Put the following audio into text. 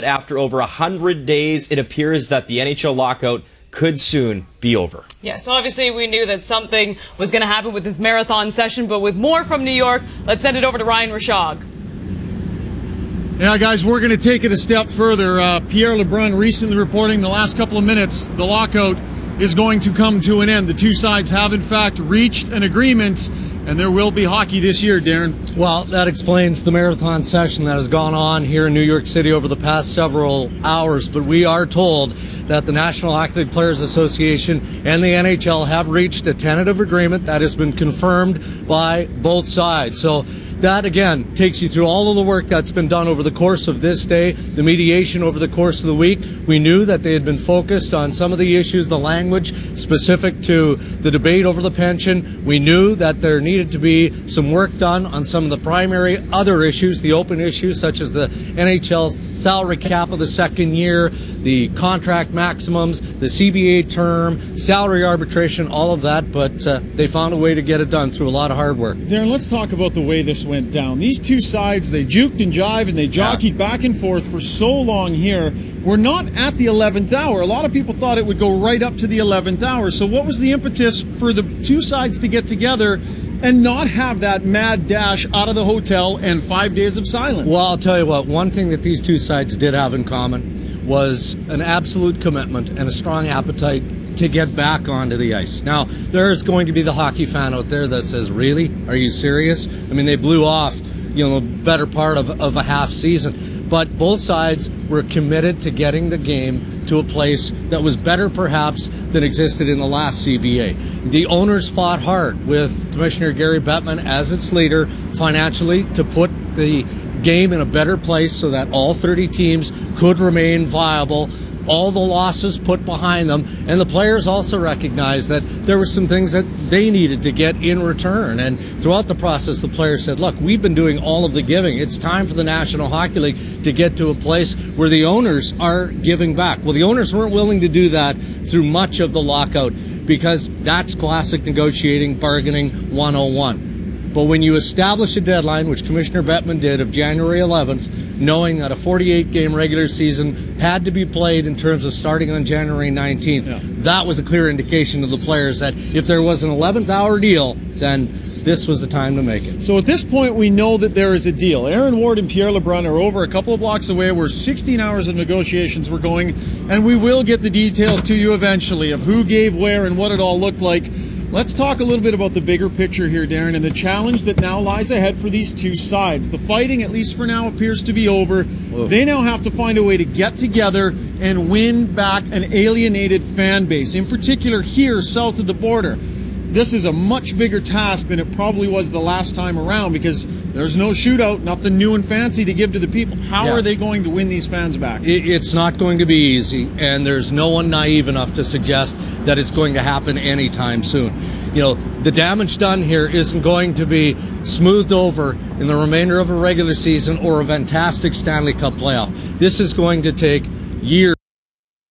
After over 100 days, it appears that the NHL lockout could soon be over. Yes, obviously we knew that something was going to happen with this marathon session, but with more from New York, let's send it over to Ryan Rashog. Yeah, guys, we're going to take it a step further. Pierre Lebrun recently reporting the last couple of minutes, the lockout is going to come to an end. The two sides have, in fact, reached an agreement, and there will be hockey this year, Darren. Well, that explains the marathon session that has gone on here in New York City over the past several hours. But we are told that the National Hockey League Players Association and the NHL have reached a tentative agreement that has been confirmed by both sides. So that, again, takes you through all of the work that's been done over the course of this day, the mediation over the course of the week. We knew that they had been focused on some of the issues, the language specific to the debate over the pension. We knew that there needed to be some work done on some of the primary other issues, the open issues, such as the NHL salary cap of the second year, the contract maximums, the CBA term, salary arbitration, all of that. But they found a way to get it done through a lot of hard work. Darren, let's talk about the way this went down. These two sides, they juked and jived and they jockeyed back and forth for so long here. We're not at the 11th hour. A lot of people thought it would go right up to the 11th hour. So what was the impetus for the two sides to get together and not have that mad dash out of the hotel and 5 days of silence? Well, I'll tell you what, one thing that these two sides did have in common was an absolute commitment and a strong appetite to get back onto the ice. Now, there's going to be the hockey fan out there that says, really? Are you serious? I mean, they blew off, the better part of a half season. But both sides were committed to getting the game to a place that was better, perhaps, than existed in the last CBA. The owners fought hard with Commissioner Gary Bettman as its leader financially to put the game in a better place so that all 30 teams could remain viable. All the losses put behind them, and the players also recognized that there were some things that they needed to get in return. And throughout the process, the players said, look, we've been doing all of the giving. It's time for the National Hockey League to get to a place where the owners are giving back. Well, the owners weren't willing to do that through much of the lockout because that's classic negotiating, bargaining 101. But when you establish a deadline, which Commissioner Bettman did, of January 11th, knowing that a 48-game regular season had to be played in terms of starting on January 19th, that was a clear indication to the players that if there was an 11th-hour deal, then this was the time to make it. So at this point, we know that there is a deal. Aaron Ward and Pierre Lebrun are over a couple of blocks away where 16 hours of negotiations were going, and we will get the details to you eventually of who gave where and what it all looked like. Let's talk a little bit about the bigger picture here, Darren, and the challenge that now lies ahead for these two sides. The fighting, at least for now, appears to be over. They now have to find a way to get together and win back an alienated fan base, in particular here south of the border. This is a much bigger task than it probably was the last time around because there's no shootout, nothing new and fancy to give to the people. How are they going to win these fans back? It's not going to be easy, and there's no one naive enough to suggest that it's going to happen anytime soon. The damage done here isn't going to be smoothed over in the remainder of a regular season or a fantastic Stanley Cup playoff. This is going to take years